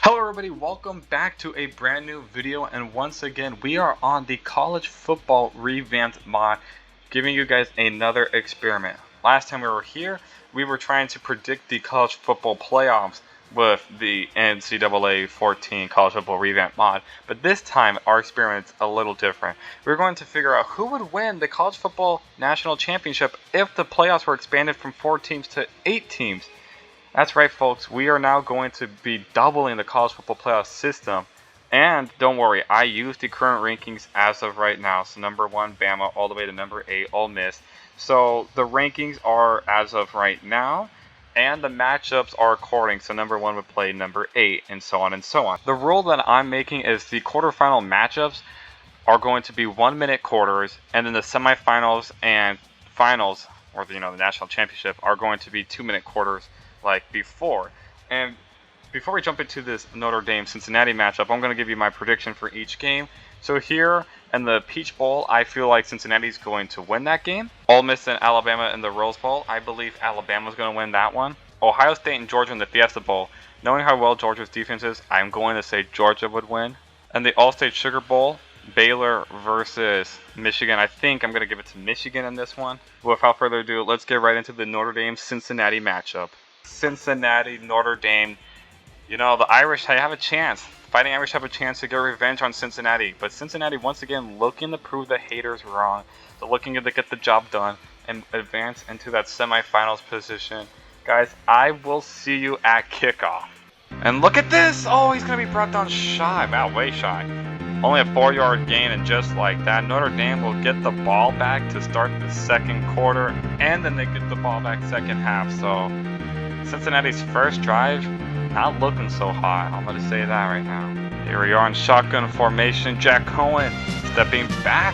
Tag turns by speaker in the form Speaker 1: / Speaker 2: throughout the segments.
Speaker 1: Hello everybody, welcome back to a brand new video, and once again we are on the college football revamped mod, giving you guys another experiment. Last time we were here, we were trying to predict the college football playoffs with the NCAA 14 college football revamped mod, but this time our experiment's a little different. We're going to figure out who would win the college football national championship if the playoffs were expanded from 4 teams to 8 teams. That's right, folks. We are now going to be doubling the college football playoff system. And don't worry, I use the current rankings as of right now. So number 1, Bama, all the way to number 8, Ole Miss. So the rankings are as of right now, and the matchups are according. So number 1 would play number 8, and so on and so on. The rule that I'm making is the quarterfinal matchups are going to be 1-minute quarters, and then the semifinals and finals, or the national championship, are going to be 2-minute quarters, like before. And before we jump into this Notre Dame Cincinnati matchup, I'm going to give you my prediction for each game. So here in the Peach Bowl, I feel like Cincinnati's going to win that game. Ole Miss and Alabama in the Rose Bowl, I believe Alabama's going to win that one. Ohio State and Georgia in the Fiesta Bowl, knowing how well Georgia's defense is, I'm going to say Georgia would win. And the All-State Sugar Bowl, Baylor versus Michigan. I think I'm going to give it to Michigan in this one. Without further ado, let's get right into the Notre Dame Cincinnati matchup. Cincinnati, Notre Dame. The Irish have a chance. Fighting Irish have a chance to get revenge on Cincinnati. But Cincinnati, once again, looking to prove the haters wrong. They're looking to get the job done and advance into that semifinals position. Guys, I will see you at kickoff. And look at this! Oh, he's going to be brought down shy. Wow, way shy. Only a 4-yard gain, and just like that, Notre Dame will get the ball back to start the second quarter, and then they get the ball back second half. So Cincinnati's first drive, not looking so hot. I'm going to say that right now. Here we are in shotgun formation. Jack Cohen stepping back.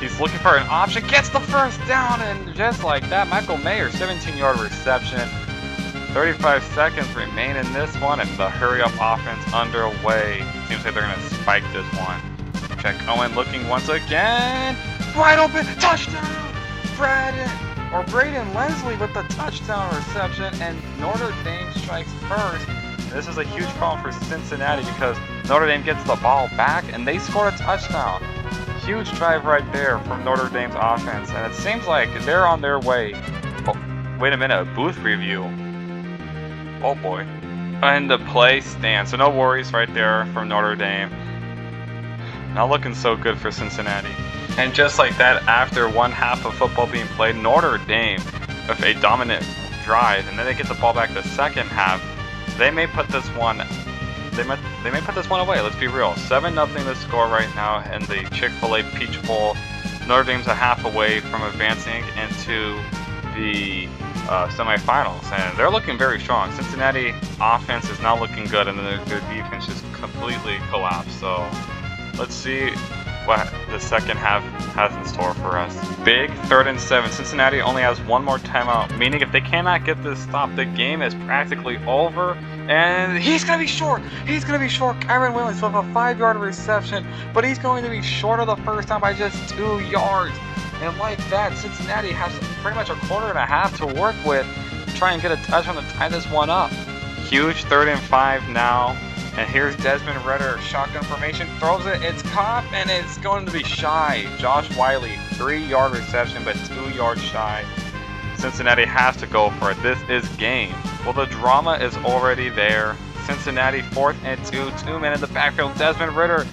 Speaker 1: He's looking for an option. Gets the first down, and just like that, Michael Mayer, 17-yard reception. 35 seconds remain in this one, and the hurry-up offense underway. Seems like they're going to spike this one. Jack Cohen looking once again. Wide open. Touchdown! Braden Leslie with the touchdown reception, and Notre Dame strikes first. This is a huge problem for Cincinnati because Notre Dame gets the ball back and they score a touchdown. Huge drive right there from Notre Dame's offense, and it seems like they're on their way. Oh, wait a minute, booth review. Oh boy. And the play stands, so no worries right there from Notre Dame. Not looking so good for Cincinnati. And just like that, after one half of football being played, Notre Dame with a dominant drive, and then they get the ball back the second half. They may put this one. They may put this one away. Let's be real. 7-0 the score right now in the Chick-fil-A Peach Bowl. Notre Dame's a half away from advancing into the semifinals, and they're looking very strong. Cincinnati offense is not looking good, and their defense just completely collapsed. So let's see what the second half has in store for us. Big 3rd and 7. Cincinnati only has one more timeout, meaning if they cannot get this stop, the game is practically over. And he's going to be short. He's going to be short. Kyron Williams with a 5-yard reception, but he's going to be short of the first down by just 2 yards. And like that, Cincinnati has pretty much a quarter and a half to work with to try and get a touchdown to tie this one up. Huge 3rd and 5 now. And here's Desmond Ritter, shotgun formation, throws it, it's caught, and it's going to be shy. Josh Wiley, 3-yard reception, but 2 yards shy. Cincinnati has to go for it. This is game. Well, the drama is already there. Cincinnati 4th and 2 men in the backfield. Desmond Ritter,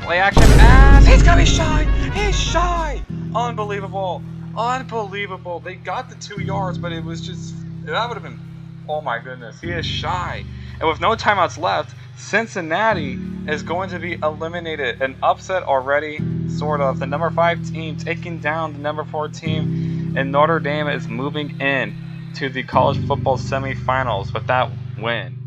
Speaker 1: play action, and he's going to be shy. He's shy. Unbelievable. Unbelievable. They got the 2 yards, but it was just, that would have been, oh my goodness, he is shy. And with no timeouts left, Cincinnati is going to be eliminated. An upset already, sort of. The number 5 team taking down the number 4 team, and Notre Dame is moving in to the college football semifinals with that win.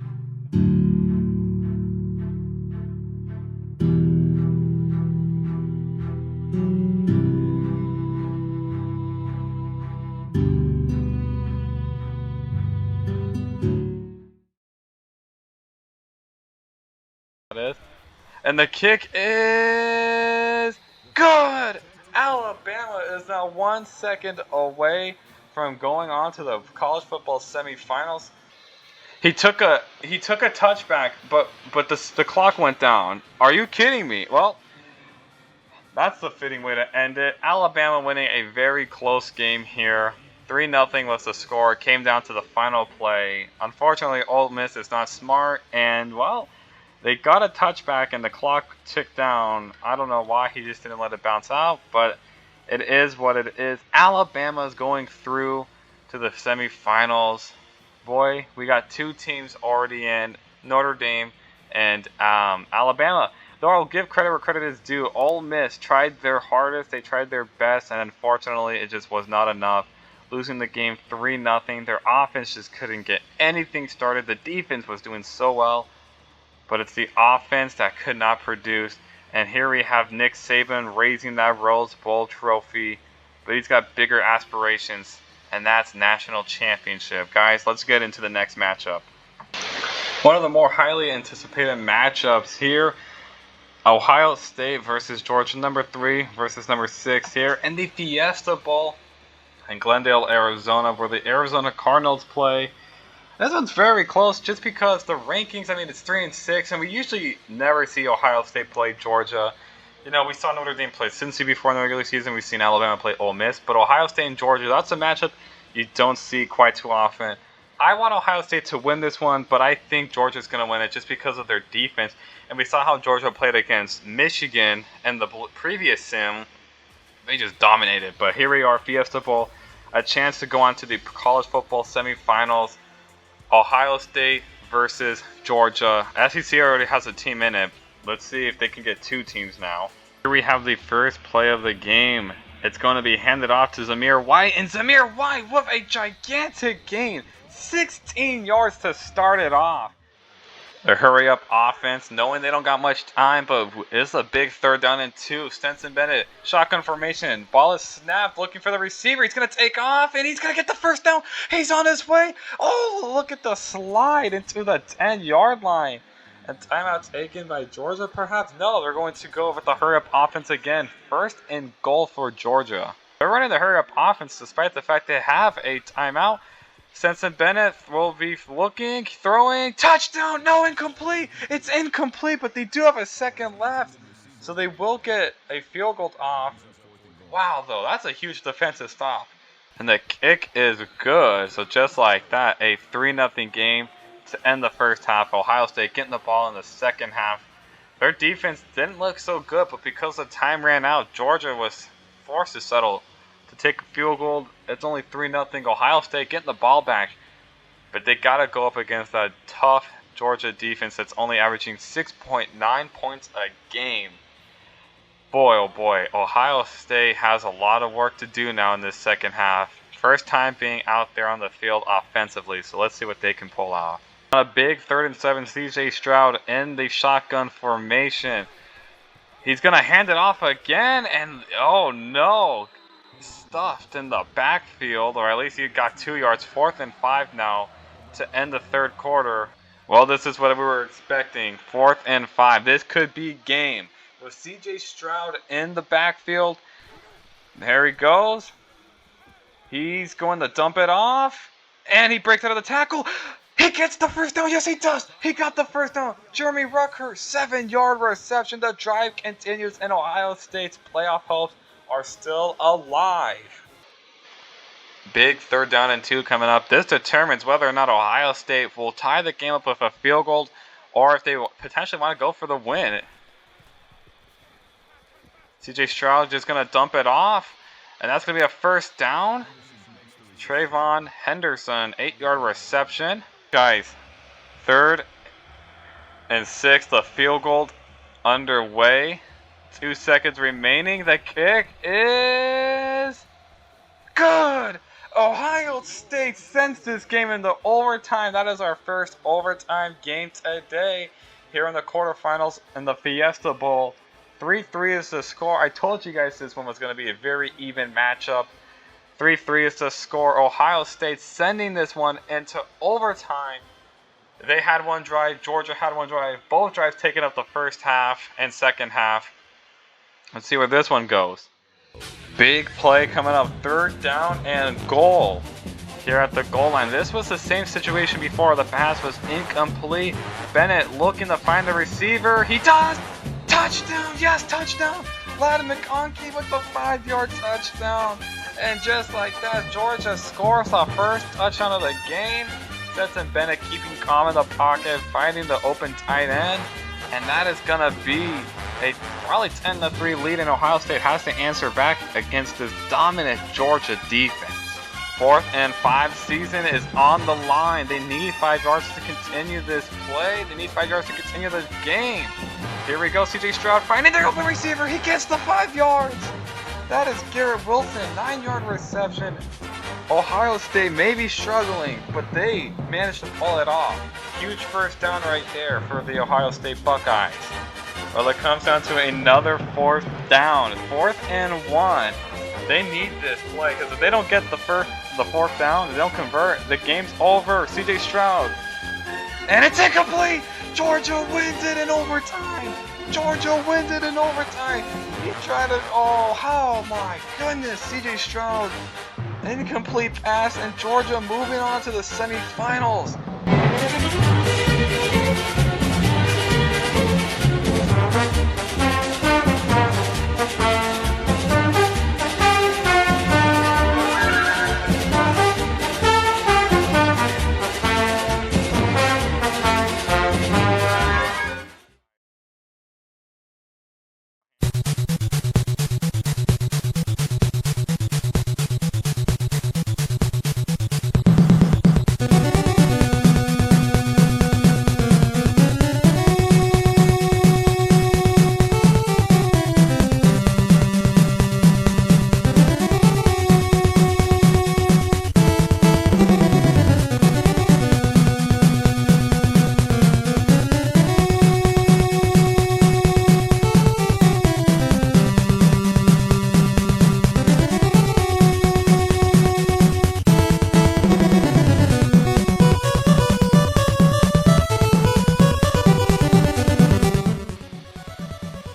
Speaker 1: And the kick is good! Alabama is now 1 second away from going on to the college football semifinals. He took a touchback, but the clock went down. Are you kidding me? Well, that's the fitting way to end it. Alabama winning a very close game here. 3-0 was the score. It came down to the final play. Unfortunately, Ole Miss is not smart, and well, they got a touchback and the clock ticked down. I don't know why he just didn't let it bounce out, but it is what it is. Alabama's going through to the semifinals. Boy, we got two teams already in, Notre Dame and Alabama. Though I'll give credit where credit is due, Ole Miss tried their hardest, they tried their best, and unfortunately it just was not enough. Losing the game 3-0. Their offense just couldn't get anything started. The defense was doing so well, but it's the offense that could not produce. And here we have Nick Saban raising that Rose Bowl trophy, but he's got bigger aspirations, and that's national championship. Guys, let's get into the next matchup. One of the more highly anticipated matchups here, Ohio State versus Georgia, number 3 versus number 6 here in the Fiesta Bowl in Glendale, Arizona, where the Arizona Cardinals play. This one's very close just because the rankings, I mean, it's 3 and 6, and we usually never see Ohio State play Georgia. You know, we saw Notre Dame play Cincinnati before in the regular season. We've seen Alabama play Ole Miss. But Ohio State and Georgia, that's a matchup you don't see quite too often. I want Ohio State to win this one, but I think Georgia's going to win it just because of their defense. And we saw how Georgia played against Michigan in the previous sim. They just dominated. But here we are, Fiesta Bowl, a chance to go on to the college football semifinals. Ohio State versus Georgia. SEC already has a team in it. Let's see if they can get 2 teams now. Here we have the first play of the game. It's going to be handed off to Zamir White, and Zamir White with a gigantic gain. 16 yards to start it off. The hurry-up offense, knowing they don't got much time, but it's a big 3rd down and 2. Stetson Bennett, shotgun formation. Ball is snapped, looking for the receiver. He's going to take off, and he's going to get the first down. He's on his way. Oh, look at the slide into the 10-yard line. And timeout taken by Georgia, perhaps? No, they're going to go with the hurry-up offense again. 1st and goal for Georgia. They're running the hurry-up offense despite the fact they have a timeout. Stetson Bennett will be looking, throwing, touchdown, no, incomplete. It's incomplete, but they do have a second left, so they will get a field goal off. Wow, though, that's a huge defensive stop. And the kick is good, so just like that, a 3-0 game to end the first half. Ohio State getting the ball in the second half. Their defense didn't look so good, but because the time ran out, Georgia was forced to settle to take a field goal. It's only 3-0. Ohio State getting the ball back, but they got to go up against that tough Georgia defense that's only averaging 6.9 points a game. Boy, oh boy, Ohio State has a lot of work to do now in this second half. First time being out there on the field offensively, so let's see what they can pull off. On a big 3rd and 7, CJ Stroud in the shotgun formation. He's going to hand it off again, and oh no, stuffed in the backfield, or at least he got 2 yards. 4th and 5 now to end the 3rd quarter. Well, this is what we were expecting. 4th and 5. This could be game. With CJ Stroud in the backfield, there he goes. He's going to dump it off, and he breaks out of the tackle. He gets the first down. Yes, he does. He got the first down. Jeremy Rucker, 7-yard reception. The drive continues, and Ohio State's playoff hopes are still alive. Big 3rd down and 2 coming up. This determines whether or not Ohio State will tie the game up with a field goal, or if they potentially want to go for the win. CJ Stroud just going to dump it off, and that's going to be a first down. Trayvon Henderson, 8-yard reception. Guys, 3rd and 6, the field goal underway. 2 seconds remaining. The kick is good. Ohio State sends this game into overtime. That is our first overtime game today here in the quarterfinals in the Fiesta Bowl. 3-3 is the score. I told you guys this one was going to be a very even matchup. 3-3 is the score. Ohio State sending this one into overtime. They had one drive. Georgia had one drive. Both drives taking up the first half and second half. Let's see where this one goes. Big play coming up. 3rd down and goal. here at the goal line. This was the same situation before. The pass was incomplete. Bennett looking to find the receiver. He does! Touchdown! Yes, touchdown! Vlad McConkey with the 5-yard touchdown. And just like that, Georgia scores the first touchdown of the game. Stetson Bennett keeping calm in the pocket, finding the open tight end. And that is going to be a probably 10-3 lead, and Ohio State has to answer back against this dominant Georgia defense. 4th and 5 season is on the line. They need 5 yards to continue this play. They need 5 yards to continue this game. Here we go, C.J. Stroud finding the open receiver. He gets the 5 yards. That is Garrett Wilson, 9-yard reception. Ohio State may be struggling, but they managed to pull it off. Huge first down right there for the Ohio State Buckeyes. Well, it comes down to another 4th down. 4th and 1. They need this play because if they don't get the 4th down, they don't convert, the game's over. C.J. Stroud. And it's incomplete! Georgia wins it in overtime! Georgia wins it in overtime! He tried to, oh my goodness, C.J. Stroud. Incomplete pass, and Georgia moving on to the semifinals.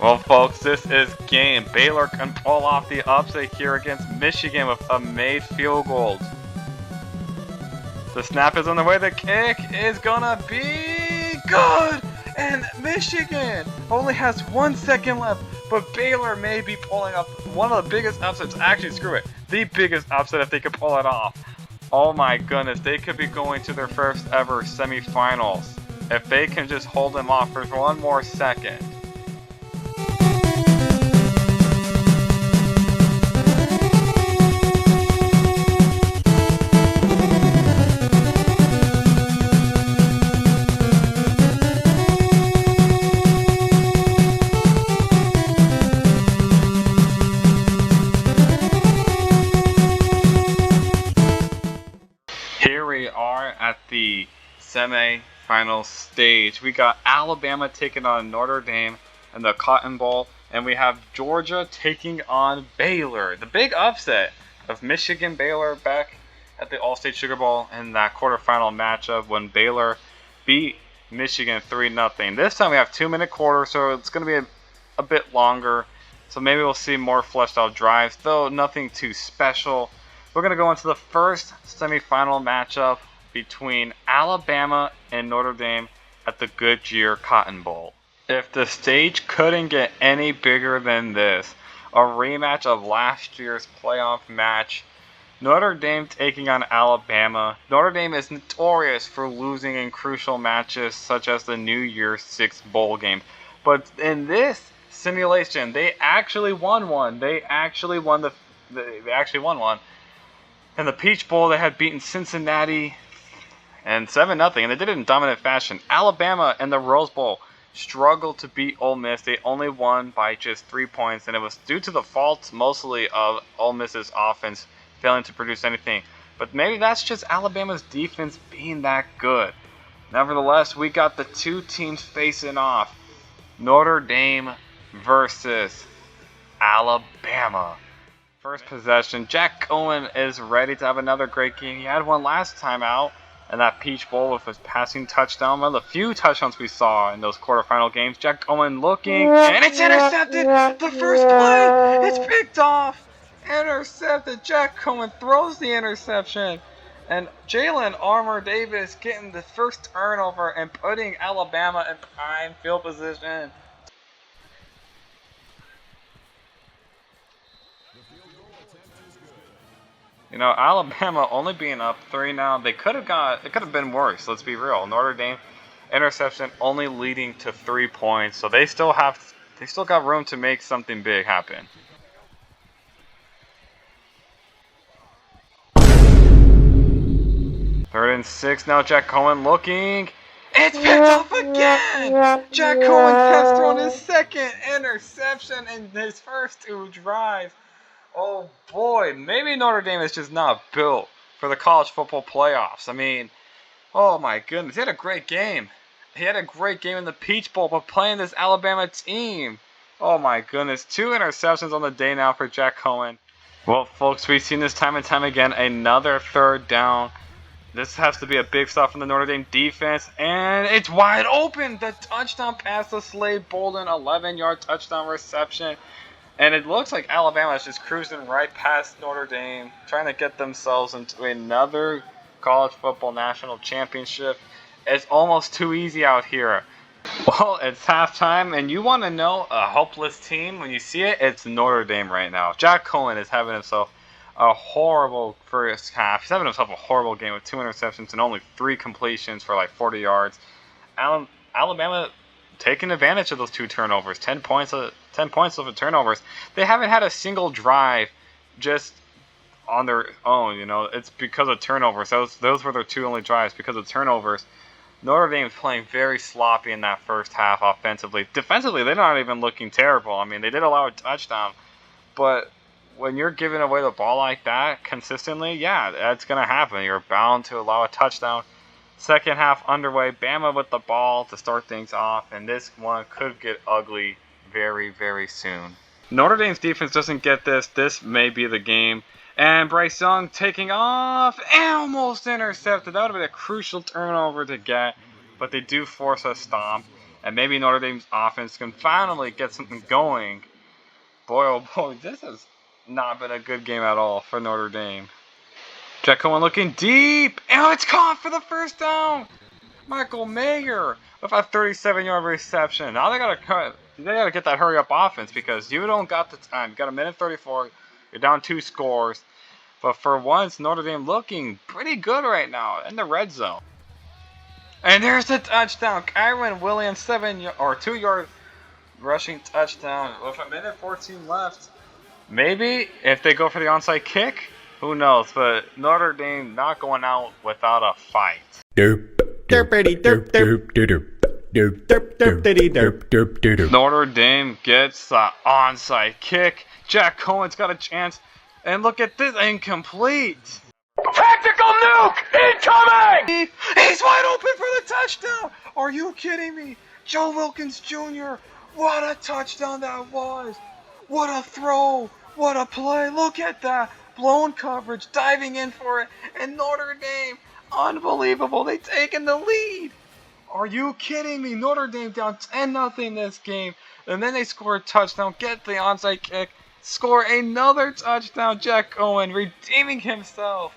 Speaker 1: Well, folks, this is game. Baylor can pull off the upset here against Michigan with a made field goal. The snap is on the way. The kick is gonna be good. And Michigan only has 1 second left, but Baylor may be pulling up one of the biggest upsets. Actually, screw it. The biggest upset if they could pull it off. Oh my goodness, they could be going to their first ever semifinals if they can just hold them off for 1 more second. Here we are at the semi-final stage. We got Alabama taking on Notre Dame in the Cotton Bowl, and we have Georgia taking on Baylor. The big upset of Michigan-Baylor back at the All-State Sugar Bowl in that quarterfinal matchup when Baylor beat Michigan 3-0. This time we have 2-minute quarters, so it's going to be a bit longer. So maybe we'll see more fleshed out drives, though nothing too special. We're going to go into the first semifinal matchup between Alabama and Notre Dame at the Goodyear Cotton Bowl. If the stage couldn't get any bigger than this, a rematch of last year's playoff match, Notre Dame taking on Alabama. Notre Dame is notorious for losing in crucial matches such as the New Year's Six bowl game. But in this simulation, they actually won one. They actually won one. In the Peach Bowl, they had beaten Cincinnati and 7-0, and they did it in dominant fashion. Alabama in the Rose Bowl struggled to beat Ole Miss. They only won by just 3 points, and it was due to the fault mostly of Ole Miss's offense failing to produce anything. But maybe that's just Alabama's defense being that good. Nevertheless, we got the two teams facing off. Notre Dame versus Alabama. First possession, Jack Cohen is ready to have another great game. He had one last time out in that Peach Bowl with his passing touchdown. One of the few touchdowns we saw in those quarterfinal games. Jack Cohen looking, and it's intercepted! The first play! It's picked off! Intercepted! Jack Cohen throws the interception. And Jalen Armour Davis getting the first turnover and putting Alabama in prime field position. You know, Alabama only being up 3 now, it could have been worse, let's be real. Notre Dame interception only leading to 3 points, so they still got room to make something big happen. Third and 6 now, Jack Cohen looking. It's picked off again! Jack Cohen has thrown his second interception in his first 2 drives. Oh boy, maybe Notre Dame is just not built for the college football playoffs. I mean, oh my goodness, he had a great game. He had a great game in the Peach Bowl, but playing this Alabama team. Oh my goodness, 2 interceptions on the day now for Jack Cohen. Well, folks, we've seen this time and time again, another third down. This has to be a big stop from the Notre Dame defense, and it's wide open. The touchdown pass to Slade Bolden, 11-yard touchdown reception. And it looks like Alabama is just cruising right past Notre Dame, trying to get themselves into another college football national championship. It's almost too easy out here. Well, it's halftime, and you want to know a hopeless team when you see it? It's Notre Dame right now. Jack Cohen is having himself a horrible first half. He's having himself a horrible game with 2 interceptions and only 3 completions for like 40 yards. Alabama taking advantage of those 2 turnovers, 10 points of the turnovers. They haven't had a single drive just on their own. You know, it's because of turnovers. Those were their 2 only drives because of turnovers. Notre Dame's playing very sloppy in that first half offensively. Defensively, they're not even looking terrible. I mean, they did allow a touchdown, but when you're giving away the ball like that consistently, yeah, that's going to happen. You're bound to allow a touchdown. Second half underway, Bama with the ball to start things off, and this one could get ugly very, very soon. Notre Dame's defense doesn't get this. This may be the game. And Bryce Young taking off, almost intercepted. That would have been a crucial turnover to get, but they do force a stomp, and maybe Notre Dame's offense can finally get something going. Boy, oh boy, this has not been a good game at all for Notre Dame. Jack Cohen looking deep, and it's caught for the first down. Michael Mayer with a 37-yard reception. Now they gotta get that hurry up offense because you don't got the time. You got 1:34. You're down 2 scores. But for once, Notre Dame looking pretty good right now in the red zone. And there's the touchdown. Kyron Williams, 2-yard rushing touchdown with 1:14 left. Maybe if they go for the onside kick, who knows? But Notre Dame not going out without a fight. Notre Dame gets the onside kick. Jack Cohen's got a chance. And look at this, incomplete. Tactical nuke incoming! He's wide open for the touchdown. Are you kidding me? Joe Wilkins Jr., what a touchdown that was. What a throw. What a play. Look at that. Blown coverage, diving in for it. And Notre Dame, unbelievable. They taken the lead. Are you kidding me? Notre Dame down 10-0 this game. And then they score a touchdown, get the onside kick, score another touchdown. Jack Cohen redeeming himself.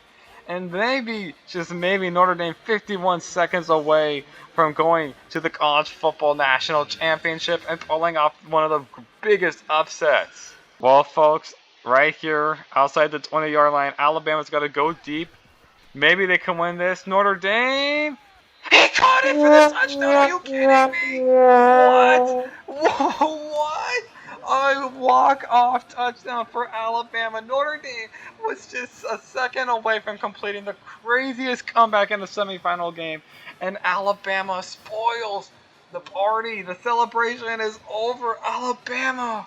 Speaker 1: And maybe, just maybe, Notre Dame 51 seconds away from going to the College Football National Championship and pulling off one of the biggest upsets. Well, folks, right here outside the 20-yard line, Alabama's got to go deep. Maybe they can win this. Notre Dame, he caught it for the touchdown. Are you kidding me? What? What? A walk-off touchdown for Alabama. Notre Dame was just a second away from completing the craziest comeback in the semifinal game. And Alabama spoils the party. The celebration is over. Alabama.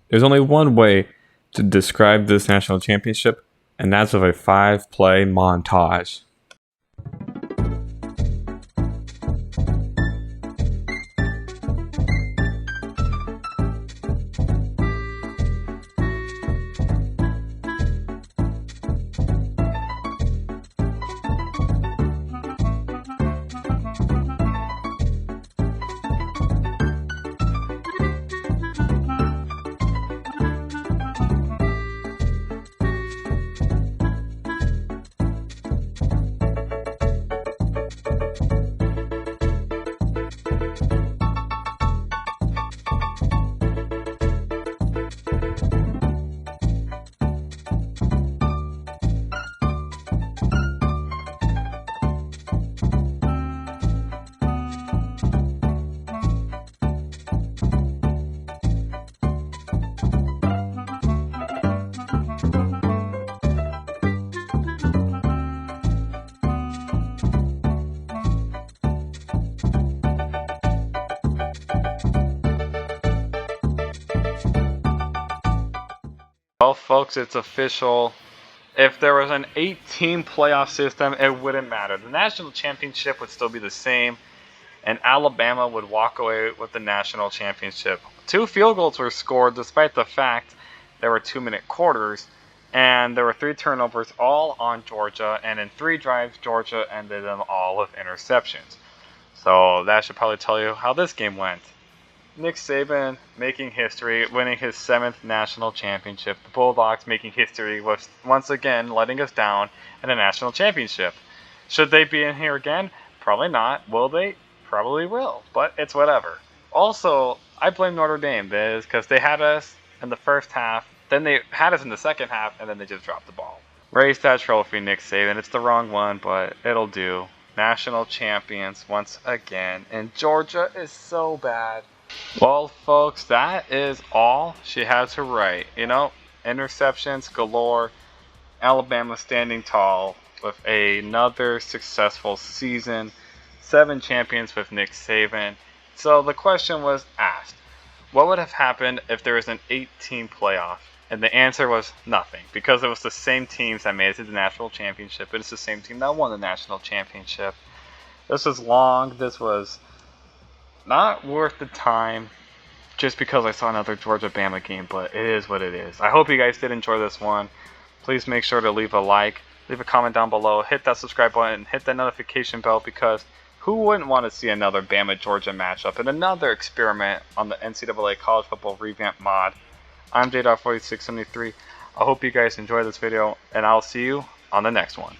Speaker 2: There's only one way to describe this national championship, and that's with a 5-play montage.
Speaker 1: folks, it's official. If there was an 8-team playoff system, it wouldn't matter. The national championship would still be the same, and Alabama would walk away with the national championship. 2 field goals were scored despite the fact there were 2-minute quarters, and there were 3 turnovers all on Georgia, and in 3 drives, Georgia ended them all with interceptions. So that should probably tell you how this game went. Nick Saban making history, winning his 7th national championship. The Bulldogs making history with once again letting us down in a national championship. Should they be in here again? Probably not. Will they? Probably will. But it's whatever. Also, I blame Notre Dame because they had us in the first half, then they had us in the second half, and then they just dropped the ball. Raise that trophy, Nick Saban. It's the wrong one, but it'll do. National champions once again, and Georgia is so bad. Well, folks, that is all she had to write. Interceptions galore. Alabama standing tall with another successful season. 7 champions with Nick Saban. So the question was asked, what would have happened if there was an 8-team playoff? And the answer was nothing, because it was the same teams that made it to the national championship, and it's the same team that won the national championship. This was long. This was not worth the time just because I saw another Georgia-Bama game, but it is what it is. I hope you guys did enjoy this one. Please make sure to leave a like, leave a comment down below, hit that subscribe button, hit that notification bell, because who wouldn't want to see another Bama-Georgia matchup and another experiment on the NCAA College Football Revamped mod. I'm J.4673. I hope you guys enjoyed this video, and I'll see you on the next one.